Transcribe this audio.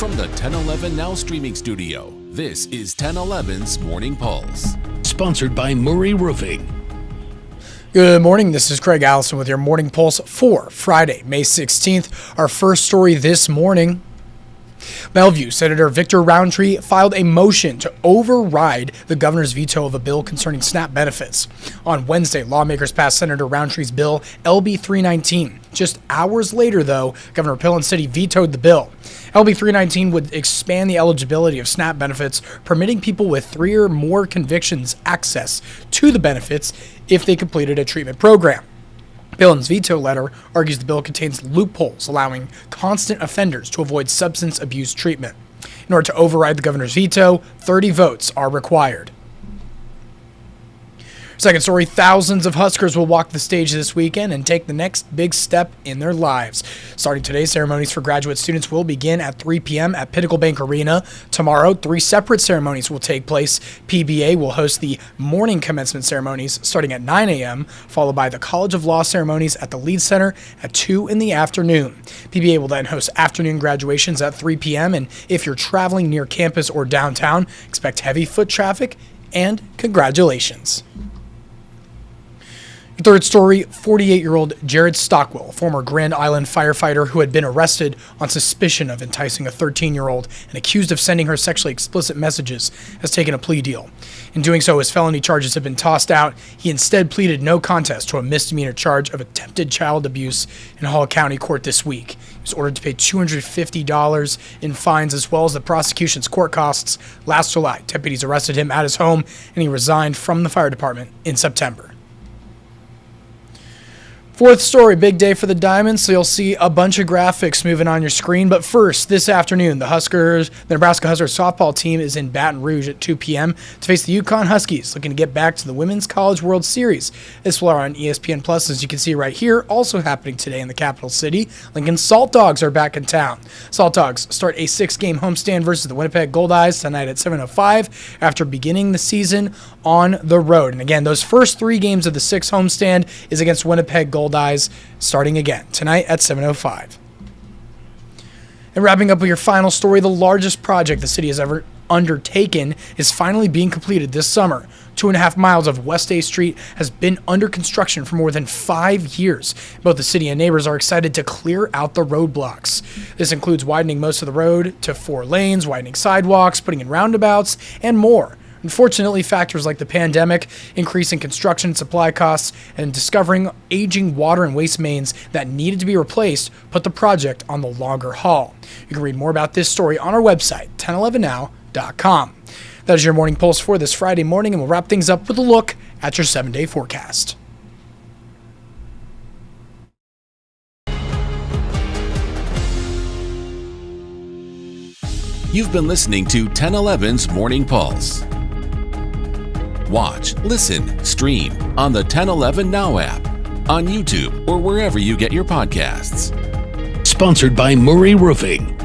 From the 1011 Now streaming studio, this is 1011's Morning Pulse. Sponsored by Murray Roofing. Good morning, this is Craig Allison with your Morning Pulse for Friday, May 16th. Our first story this morning. Bellevue Senator Victor Roundtree filed a motion to override the governor's veto of a bill concerning SNAP benefits. On Wednesday, lawmakers passed Senator Roundtree's bill, LB 319. Just hours later, though, Governor Plea said he vetoed the bill. LB 319 would expand the eligibility of SNAP benefits, permitting people with 3 or more convictions access to the benefits if they completed a treatment program. Plea's veto letter argues the bill contains loopholes allowing constant offenders to avoid substance abuse treatment. In order to override the governor's veto, 30 votes are required. Second story, thousands of Huskers will walk the stage this weekend and take the next big step in their lives. Starting today, ceremonies for graduate students will begin at 3 p.m. at Pinnacle Bank Arena. Tomorrow, 3 separate ceremonies will take place. PBA will host the morning commencement ceremonies starting at 9 a.m., followed by the College of Law ceremonies at the Leeds Center at 2 in the afternoon. PBA will then host afternoon graduations at 3 p.m., and if you're traveling near campus or downtown, expect heavy foot traffic, and congratulations. Third story, 48-year-old Jared Stockwell, a former Grand Island firefighter who had been arrested on suspicion of enticing a 13-year-old and accused of sending her sexually explicit messages, has taken a plea deal. In doing so, his felony charges have been tossed out. He instead pleaded no contest to a misdemeanor charge of attempted child abuse in Hall County Court this week. He was ordered to pay $250 in fines as well as the prosecution's court costs. Last July, deputies arrested him at his home, and he resigned from the fire department in September. Fourth story, big day for the Diamonds, so you'll see a bunch of graphics moving on your screen. But first, this afternoon, the Nebraska Huskers softball team is in Baton Rouge at 2 p.m. to face the Yukon Huskies, looking to get back to the Women's College World Series. This will air on ESPN Plus, as you can see right here. Also happening today in the capital city, Lincoln Salt Dogs are back in town. Salt Dogs start a 6-game homestand versus the Winnipeg Goldeyes tonight at 7:05 after beginning the season on the road. And again, those first 3 games of the 6 homestand is against Winnipeg Goldeyes, starting again tonight at 7:05. And wrapping up with your final story, the largest project the city has ever undertaken is finally being completed this summer. 2.5 miles of West A Street has been under construction for more than 5 years. Both the city and neighbors are excited to clear out the roadblocks. This includes widening most of the road to 4 lanes, widening sidewalks, putting in roundabouts, and more. Unfortunately, factors like the pandemic, increasing construction supply costs, and discovering aging water and waste mains that needed to be replaced put the project on the longer haul. You can read more about this story on our website, 1011now.com. That is your Morning Pulse for this Friday morning, and we'll wrap things up with a look at your 7-day forecast. You've been listening to 1011's Morning Pulse. Watch, listen, stream on the 1011 Now app, on YouTube, or wherever you get your podcasts. Sponsored by Murray Roofing.